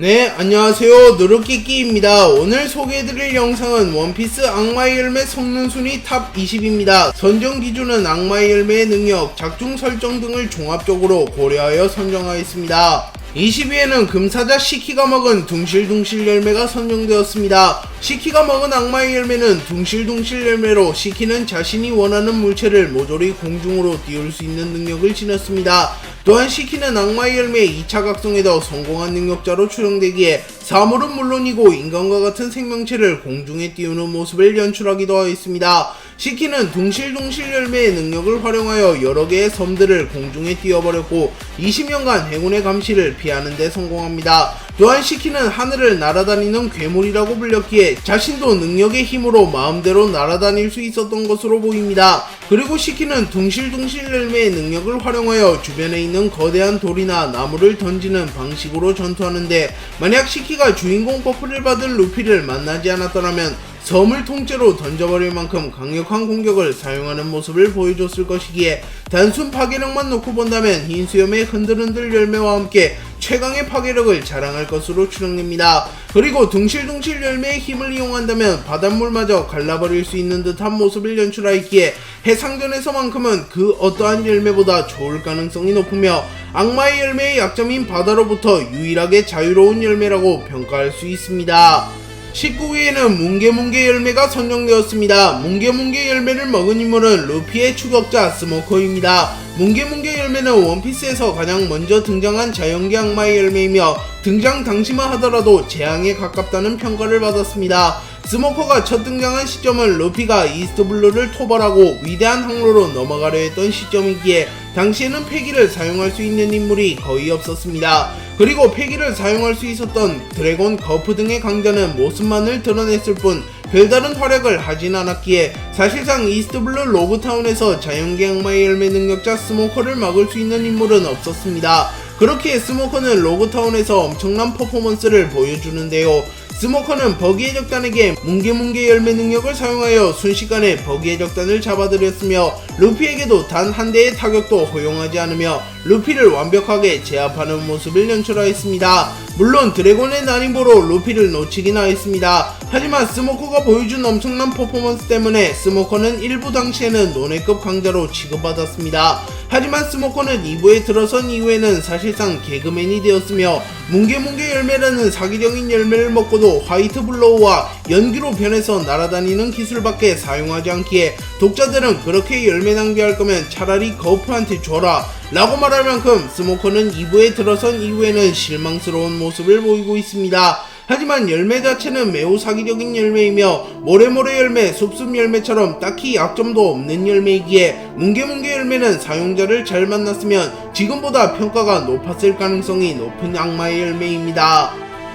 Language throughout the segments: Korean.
네, 안녕하세요. 누르끼끼입니다. 오늘 소개해드릴 영상은 원피스 악마의 열매 성능 순위 탑 20입니다. 선정 기준은 악마의 열매의 능력, 작중 설정 등을 종합적으로 고려하여 선정하였습니다. 20위에는 금사자 시키가 먹은 둥실둥실 열매가 선정되었습니다. 시키가 먹은 악마의 열매는 둥실둥실 열매로 시키는 자신이 원하는 물체를 모조리 공중으로 띄울 수 있는 능력을 지녔습니다. 또한 시키는 악마의 열매의 2차 각성에도 성공한 능력자로 추정되기에 사물은 물론이고 인간과 같은 생명체를 공중에 띄우는 모습을 연출하기도 하였습니다. 시키는 둥실둥실 열매의 능력을 활용하여 여러 개의 섬들을 공중에 띄워버렸고 20년간 행운의 감시를 피하는 데 성공합니다. 또한 시키는 하늘을 날아다니는 괴물이라고 불렸기에 자신도 능력의 힘으로 마음대로 날아다닐 수 있었던 것으로 보입니다. 그리고 시키는 둥실둥실 열매의 능력을 활용하여 주변에 있는 거대한 돌이나 나무를 던지는 방식으로 전투하는데, 만약 시키가 주인공 버프를 받은 루피를 만나지 않았더라면 섬을 통째로 던져버릴 만큼 강력한 공격을 사용하는 모습을 보여줬을 것이기에 단순 파괴력만 놓고 본다면 흰 수염의 흔들흔들 열매와 함께 최강의 파괴력을 자랑할 것으로 추정됩니다. 그리고 둥실둥실 열매의 힘을 이용한다면 바닷물마저 갈라버릴 수 있는 듯한 모습을 연출하였기에 해상전에서만큼은 그 어떠한 열매보다 좋을 가능성이 높으며 악마의 열매의 약점인 바다로부터 유일하게 자유로운 열매라고 평가할 수 있습니다. 19위에는 뭉게뭉게 열매가 선정되었습니다. 뭉게뭉게 열매를 먹은 인물은 루피의 추격자 스모커입니다. 뭉게뭉게 열매는 원피스에서 가장 먼저 등장한 자연계 악마의 열매이며 등장 당시만 하더라도 재앙에 가깝다는 평가를 받았습니다. 스모커가 첫 등장한 시점은 루피가 이스트블루를 토벌하고 위대한 항로로 넘어가려 했던 시점이기에 당시에는 패기를 사용할 수 있는 인물이 거의 없었습니다. 그리고 패기를 사용할 수 있었던 드래곤 거프 등의 강자는 모습만을 드러냈을 뿐 별다른 활약을 하진 않았기에 사실상 이스트블루 로그타운에서 자연계 악마의 열매 능력자 스모커를 막을 수 있는 인물은 없었습니다. 그렇기에 스모커는 로그타운에서 엄청난 퍼포먼스를 보여주는데요. 스모커는 버기의 적단에게 뭉게뭉게 열매 능력을 사용하여 순식간에 버기의 적단을 잡아들였으며 루피에게도 단 한 대의 타격도 허용하지 않으며 루피를 완벽하게 제압하는 모습을 연출하였습니다. 물론 드래곤의 난임보로 루피를 놓치긴 하였습니다. 하지만 스모커가 보여준 엄청난 퍼포먼스 때문에 스모커는 일부 당시에는 논외급 강자로 취급받았습니다. 하지만 스모커는 2부에 들어선 이후에는 사실상 개그맨이 되었으며 뭉게뭉게 열매라는 사기적인 열매를 먹고도 화이트 블로우와 연기로 변해서 날아다니는 기술밖에 사용하지 않기에 독자들은 그렇게 열매 낭비할 거면 차라리 거프한테 줘라 라고 말할 만큼 스모커는 2부에 들어선 이후에는 실망스러운 모습을 보이고 있습니다. 하지만 열매 자체는 매우 사기적인 열매이며 모래모래 열매, 숲숲 열매처럼 딱히 약점도 없는 열매이기에 뭉게뭉게 열매는 사용자를 잘 만났으면 지금보다 평가가 높았을 가능성이 높은 악마의 열매입니다.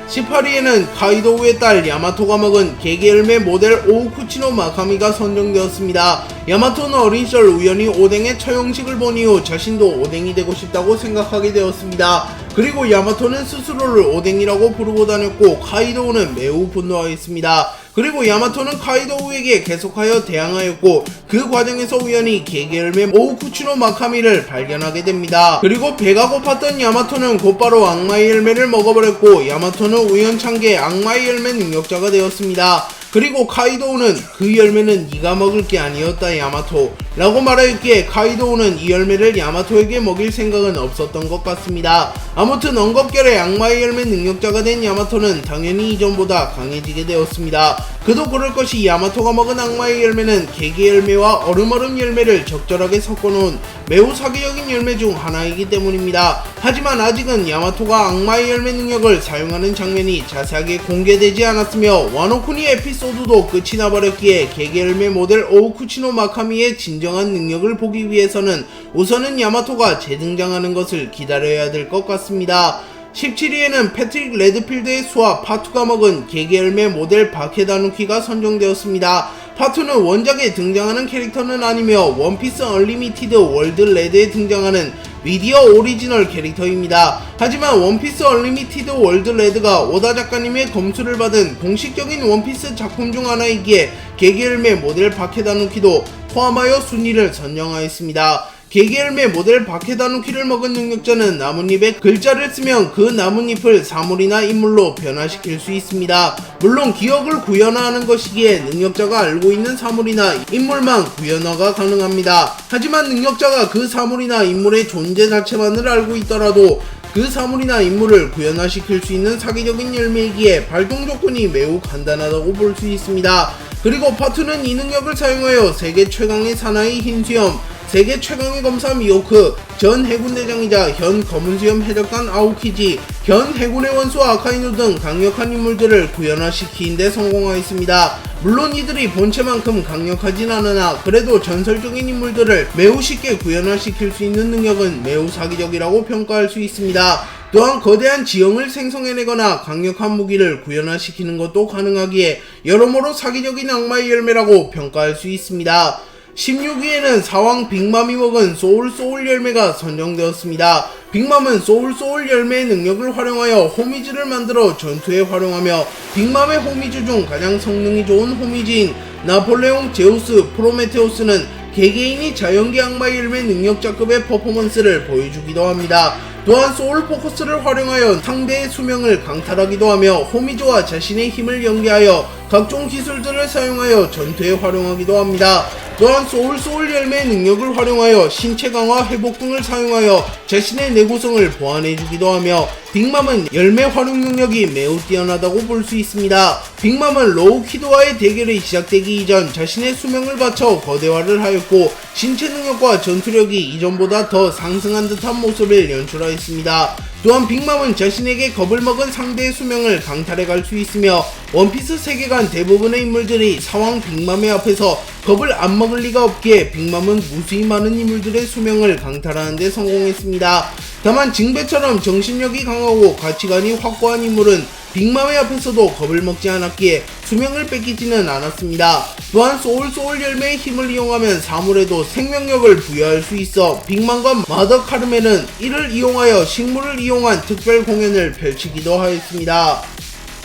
18위에는 카이도우의 딸 야마토가 먹은 개개열매 모델 오우쿠치노 마카미가 선정되었습니다. 야마토는 어린 시절 우연히 오뎅의 처형식을 본 이후 자신도 오뎅이 되고 싶다고 생각하게 되었습니다. 그리고 야마토는 스스로를 오뎅이라고 부르고 다녔고 카이도우는 매우 분노하였습니다. 그리고 야마토는 카이도우에게 계속하여 대항하였고 그 과정에서 우연히 개개열매 오우쿠치노 마카미를 발견하게 됩니다. 그리고 배가 고팠던 야마토는 곧바로 악마의 열매를 먹어버렸고 야마토는 우연찮게 악마의 열매 능력자가 되었습니다. 그리고 카이도우는 그 열매는 네가 먹을 게 아니었다 야마토 라고 말하였기에 카이도우는 이 열매를 야마토에게 먹일 생각은 없었던 것 같습니다. 아무튼 엉겁결에 악마의 열매 능력자가 된 야마토는 당연히 이전보다 강해지게 되었습니다. 그도 그럴 것이 야마토가 먹은 악마의 열매는 개개 열매와 얼음얼음 열매를 적절하게 섞어놓은 매우 사기적인 열매 중 하나이기 때문입니다. 하지만 아직은 야마토가 악마의 열매 능력을 사용하는 장면이 자세하게 공개되지 않았으며 와노쿠니 에피소드도 끝이 나버렸기에 개개 열매 모델 오우쿠치노 마카미의 진정한 능력을 보기 위해서는 우선은 야마토가 재등장하는 것을 기다려야 될 것 같습니다. 17위에는 패트릭 레드필드의 수아 파투가 먹은 개개열매 모델 바케다누키가 선정되었습니다. 파투는 원작에 등장하는 캐릭터는 아니며 원피스 얼리미티드 월드 레드에 등장하는 미디어 오리지널 캐릭터입니다. 하지만 원피스 얼리미티드 월드 레드가 오다 작가님의 검수를 받은 공식적인 원피스 작품 중 하나이기에 개개열매 모델 바케다누키도 포함하여 순위를 선정하였습니다. 개개열매 모델 바케다누키를 먹은 능력자는 나뭇잎에 글자를 쓰면 그 나뭇잎을 사물이나 인물로 변화시킬 수 있습니다. 물론 기억을 구현화하는 것이기에 능력자가 알고 있는 사물이나 인물만 구현화가 가능합니다. 하지만 능력자가 그 사물이나 인물의 존재 자체만을 알고 있더라도 그 사물이나 인물을 구현화시킬 수 있는 사기적인 열매이기에 발동 조건이 매우 간단하다고 볼 수 있습니다. 그리고 파트는 이 능력을 사용하여 세계 최강의 사나이 흰수염, 세계 최강의 검사 미호크, 전 해군대장이자 현 검은수염 해적단 아오키지, 현 해군의 원수 아카이누 등 강력한 인물들을 구현화시키는 데 성공하였습니다. 물론 이들이 본체만큼 강력하진 않으나 그래도 전설적인 인물들을 매우 쉽게 구현화시킬 수 있는 능력은 매우 사기적이라고 평가할 수 있습니다. 또한 거대한 지형을 생성해내거나 강력한 무기를 구현화시키는 것도 가능하기에 여러모로 사기적인 악마의 열매라고 평가할 수 있습니다. 16위에는 사왕 빅맘이 먹은 소울 열매가 선정되었습니다. 빅맘은 소울 열매의 능력을 활용하여 호미즈를 만들어 전투에 활용하며 빅맘의 호미즈 중 가장 성능이 좋은 호미즈인 나폴레옹 제우스 프로메테우스는 개개인이 자연계 악마의 열매 능력자급의 퍼포먼스를 보여주기도 합니다. 또한 소울 포커스를 활용하여 상대의 수명을 강탈하기도 하며 호미즈와 자신의 힘을 연계하여 각종 기술들을 사용하여 전투에 활용하기도 합니다. 또한 소울 열매의 능력을 활용하여 신체 강화 회복 등을 사용하여 자신의 내구성을 보완해주기도 하며 빅맘은 열매 활용 능력이 매우 뛰어나다고 볼 수 있습니다. 빅맘은 로우키드와의 대결이 시작되기 이전 자신의 수명을 바쳐 거대화를 하였고 신체 능력과 전투력이 이전보다 더 상승한 듯한 모습을 연출하였습니다. 또한 빅맘은 자신에게 겁을 먹은 상대의 수명을 강탈해 갈 수 있으며 원피스 세계관 대부분의 인물들이 사왕 빅맘의 앞에서 겁을 안 먹을 리가 없기에 빅맘은 무수히 많은 인물들의 수명을 강탈하는 데 성공했습니다. 다만 징배처럼 정신력이 강하고 가치관이 확고한 인물은 빅맘의 앞에서도 겁을 먹지 않았기에 수명을 뺏기지는 않았습니다. 또한 소울 열매의 힘을 이용하면 사물에도 생명력을 부여할 수 있어 빅맘과 마더 카르멘은 이를 이용하여 식물을 이용한 특별 공연을 펼치기도 하였습니다.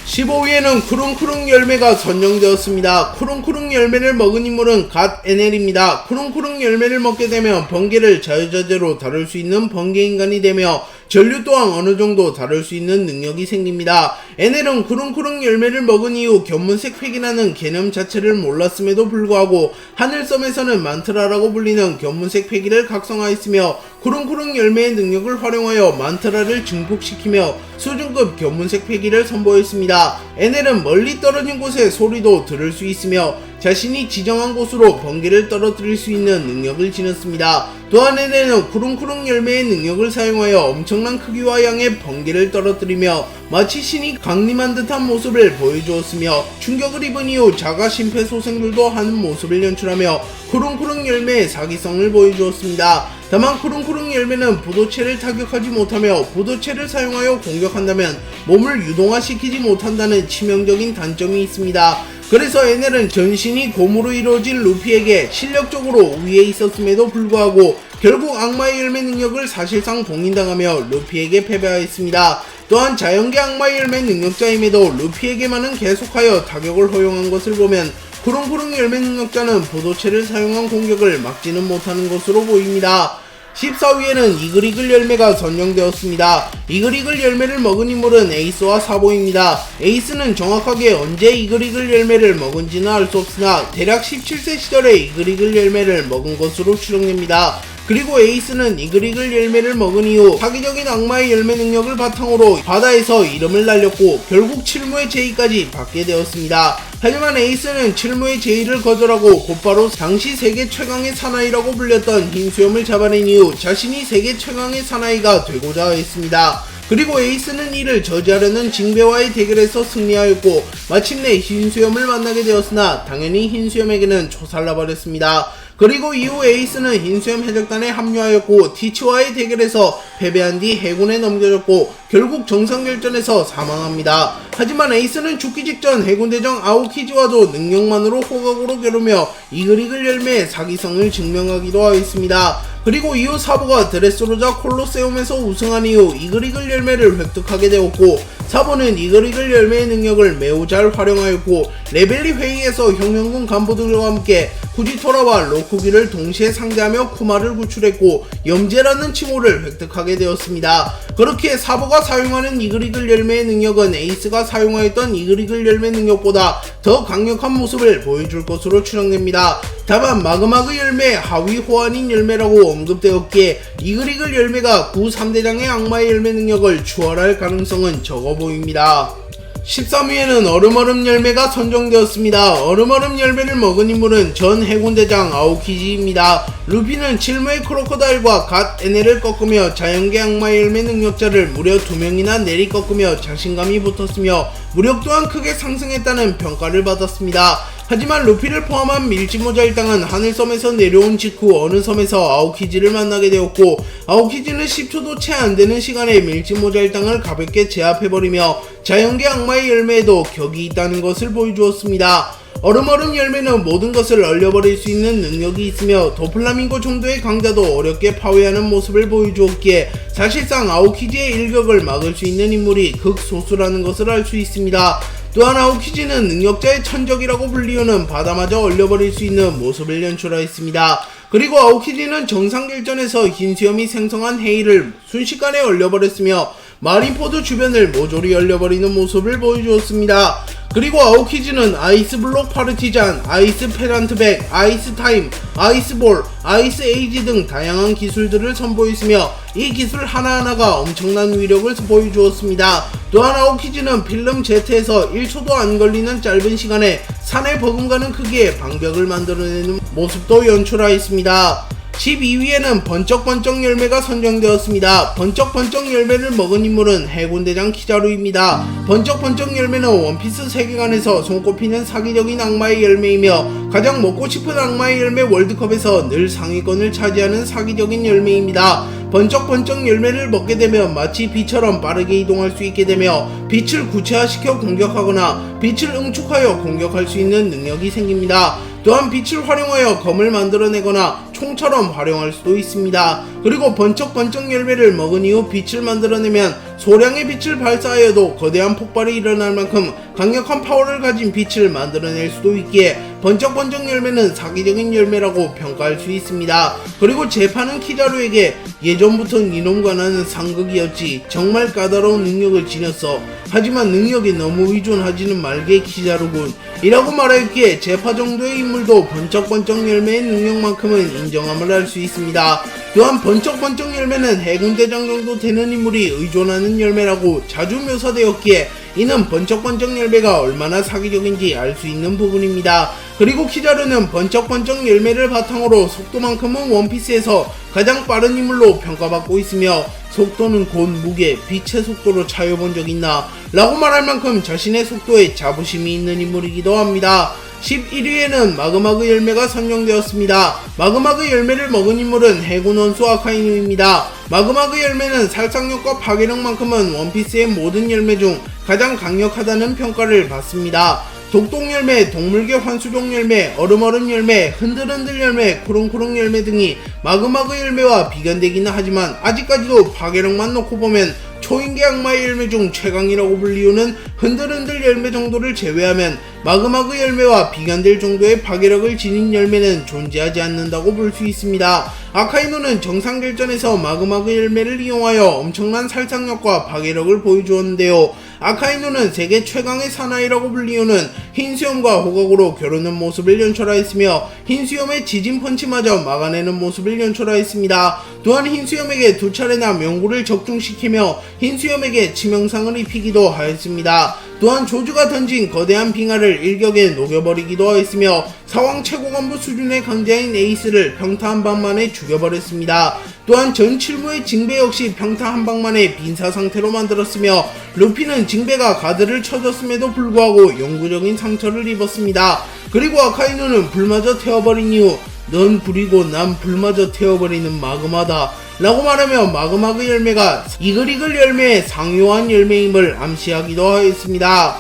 15위에는 쿠릉쿠릉 열매가 선정되었습니다. 쿠릉쿠릉 열매를 먹은 인물은 갓 에넬입니다. 쿠릉쿠릉 열매를 먹게 되면 번개를 자유자재로 다룰 수 있는 번개인간이 되며 전류 또한 어느정도 다룰 수 있는 능력이 생깁니다. 에넬은 쿠릉쿠릉 열매를 먹은 이후 견문색 팩이라는 개념 자체를 몰랐음에도 불구하고 하늘섬에서는 만트라라고 불리는 견문색 팩이를 각성하였으며 쿠릉쿠릉 열매의 능력을 활용하여 만트라를 증폭시키며 수준급 견문색 폐기를 선보였습니다. 에넬은 멀리 떨어진 곳의 소리도 들을 수 있으며 자신이 지정한 곳으로 번개를 떨어뜨릴 수 있는 능력을 지녔습니다. 또한 에넬은 쿠릉쿠릉 열매의 능력을 사용하여 엄청난 크기와 양의 번개를 떨어뜨리며 마치 신이 강림한 듯한 모습을 보여주었으며 충격을 입은 이후 자가 심폐소생술도 하는 모습을 연출하며 쿠릉쿠릉 열매의 사기성을 보여주었습니다. 다만 쿠릉쿠릉 열매는 부도체를 타격하지 못하며 부도체를 사용하여 공격한다면 몸을 유동화시키지 못한다는 치명적인 단점이 있습니다. 그래서 에넬은 전신이 곰으로 이루어진 루피에게 실력적으로 우위에 있었음에도 불구하고 결국 악마의 열매 능력을 사실상 봉인당하며 루피에게 패배하였습니다. 또한 자연계 악마의 열매 능력자임에도 루피에게만은 계속하여 타격을 허용한 것을 보면 쿠릉쿠릉 열매 능력자는 부도체를 사용한 공격을 막지는 못하는 것으로 보입니다. 14위에는 이글이글 열매가 선정되었습니다. 이글이글 열매를 먹은 인물은 에이스와 사보입니다. 에이스는 정확하게 언제 이글이글 열매를 먹은지는 알 수 없으나 대략 17세 시절에 이글이글 열매를 먹은 것으로 추정됩니다. 그리고 에이스는 이글이글 열매를 먹은 이후 사기적인 악마의 열매 능력을 바탕으로 바다에서 이름을 날렸고 결국 칠무의 제의까지 받게 되었습니다. 하지만 에이스는 칠무의 제의를 거절하고 곧바로 당시 세계 최강의 사나이라고 불렸던 흰수염을 잡아낸 이후 자신이 세계 최강의 사나이가 되고자 했습니다. 그리고 에이스는 이를 저지하려는 징배와의 대결에서 승리하였고 마침내 흰수염을 만나게 되었으나 당연히 흰수염에게는 초살나버렸습니다. 그리고 이후 에이스는 흰수염 해적단에 합류하였고 티치와의 대결에서 패배한 뒤 해군에 넘겨졌고 결국 정상결전에서 사망합니다. 하지만 에이스는 죽기 직전 해군대장 아오키지와도 능력만으로 호각으로 겨루며 이글이글 열매의 사기성을 증명하기도 하였습니다. 그리고 이후 사부가 드레스로자 콜로세움에서 우승한 이후 이글이글 열매를 획득하게 되었고 사보는 이글이글 열매의 능력을 매우 잘 활용하였고 레벨리 회의에서 형령군 간부들과 함께 후지토라와 로쿠기를 동시에 상대하며 쿠마를 구출했고 염제라는 칭호를 획득하게 되었습니다. 그렇게 사보가 사용하는 이글이글 열매의 능력은 에이스가 사용하였던 이글이글 열매 능력보다 더 강력한 모습을 보여줄 것으로 추정됩니다. 다만 마그마그 열매 하위 호환인 열매라고 언급되었기에 이글이글 열매가 구 3대장의 악마의 열매 능력을 추월할 가능성은 적어 보입니다. 13위에는 얼음얼음 열매가 선정되었습니다. 얼음얼음 열매를 먹은 인물은 전 해군대장 아오키지입니다. 루피는 칠무의 크로코다일과 갓 에네를 꺾으며 자연계 악마의 열매 능력자를 무려 2명이나 내리 꺾으며 자신감이 붙었으며 무력 또한 크게 상승했다는 평가를 받았습니다. 하지만 루피를 포함한 밀지모자 일당은 하늘섬에서 내려온 직후 어느 섬에서 아오키지를 만나게 되었고 아오키지는 10초도 채 안되는 시간에 밀지모자 일당을 가볍게 제압해버리며 자연계 악마의 열매에도 격이 있다는 것을 보여주었습니다. 얼음얼음 열매는 모든 것을 얼려버릴 수 있는 능력이 있으며 도플라밍고 정도의 강자도 어렵게 파괴하는 모습을 보여주었기에 사실상 아오키지의 일격을 막을 수 있는 인물이 극소수라는 것을 알 수 있습니다. 또한 아오키지는 능력자의 천적이라고 불리우는 바다마저 얼려버릴 수 있는 모습을 연출하였습니다. 그리고 아오키지는 정상결전에서 흰수염이 생성한 헤이를 순식간에 얼려버렸으며 마린포드 주변을 모조리 얼려버리는 모습을 보여주었습니다. 그리고 아오키지는 아이스블록 파르티잔, 아이스 페란트백, 아이스타임, 아이스볼, 아이스 에이지 등 다양한 기술들을 선보였으며 이 기술 하나하나가 엄청난 위력을 보여주었습니다. 또한 아오키지는 필름 Z에서 1초도 안 걸리는 짧은 시간에 산에 버금가는 크기의 방벽을 만들어내는 모습도 연출하였습니다. 12위에는 번쩍번쩍 열매가 선정되었습니다. 번쩍번쩍 열매를 먹은 인물은 해군대장 키자루입니다. 번쩍번쩍 열매는 원피스 세계관에서 손꼽히는 사기적인 악마의 열매이며 가장 먹고 싶은 악마의 열매 월드컵에서 늘 상위권을 차지하는 사기적인 열매입니다. 번쩍번쩍 열매를 먹게 되면 마치 빛처럼 빠르게 이동할 수 있게 되며 빛을 구체화시켜 공격하거나 빛을 응축하여 공격할 수 있는 능력이 생깁니다. 또한 빛을 활용하여 검을 만들어내거나 총처럼 활용할 수도 있습니다. 그리고 번쩍번쩍 열매를 먹은 이후 빛을 만들어내면 소량의 빛을 발사하여도 거대한 폭발이 일어날 만큼 강력한 파워를 가진 빛을 만들어낼 수도 있기에 번쩍번쩍 열매는 사기적인 열매라고 평가할 수 있습니다. 그리고 재판은 키자루에게 예전부터 니놈과 나는 상극이었지 정말 까다로운 능력을 지녔어. 하지만 능력에 너무 의존하지는 말게 키자루군 이라고 말하였기에 제파 정도의 인물도 번쩍번쩍 열매의 능력만큼은 인정함을 할 수 있습니다. 또한 번쩍번쩍 열매는 해군대장 정도 되는 인물이 의존하는 열매라고 자주 묘사되었기에 이는 번쩍번쩍 열매가 얼마나 사기적인지 알 수 있는 부분입니다. 그리고 키자루는 번쩍번쩍 열매를 바탕으로 속도만큼은 원피스에서 가장 빠른 인물로 평가받고 있으며 속도는 곧 무게, 빛의 속도로 차여본 적 있나? 라고 말할 만큼 자신의 속도에 자부심이 있는 인물이기도 합니다. 11위에는 마그마그 열매가 선정되었습니다. 마그마그 열매를 먹은 인물은 해군 원수 아카이누입니다. 마그마그 열매는 살상력과 파괴력만큼은 원피스의 모든 열매 중 가장 강력하다는 평가를 받습니다. 독독열매, 동물계 환수종 열매, 얼음얼음 열매, 흔들흔들 열매, 쿠릉쿠릉 열매 등이 마그마그 열매와 비견되기는 하지만 아직까지도 파괴력만 놓고 보면 초인계 악마의 열매 중 최강이라고 불리우는 흔들흔들 열매 정도를 제외하면 마그마그 열매와 비견될 정도의 파괴력을 지닌 열매는 존재하지 않는다고 볼 수 있습니다. 아카이누는 정상결전에서 마그마그 열매를 이용하여 엄청난 살상력과 파괴력을 보여주었는데요. 아카이누는 세계 최강의 사나이라고 불리우는 흰수염과 호각으로 겨루는 모습을 연출하였으며 흰수염의 지진 펀치마저 막아내는 모습을 연출하였습니다. 또한 흰수염에게 두 차례나 명구를 적중시키며 흰수염에게 치명상을 입히기도 하였습니다. 또한 조주가 던진 거대한 빙하를 일격에 녹여버리기도 하였으며 사왕 최고간부 수준의 강자인 에이스를 평타 한 방만에 죽여버렸습니다. 또한 전 칠무의 징배 역시 평타 한 방만에 빈사 상태로 만들었으며 루피는 징배가 가드를 쳐줬음에도 불구하고 영구적인 상처를 입었습니다. 그리고 아카이누는 불마저 태워버린 이후 넌 불이고 난 불마저 태워버리는 마그마다 라고 말하며 마그마그 열매가 이글이글 열매의 상요한 열매임을 암시하기도 하였습니다.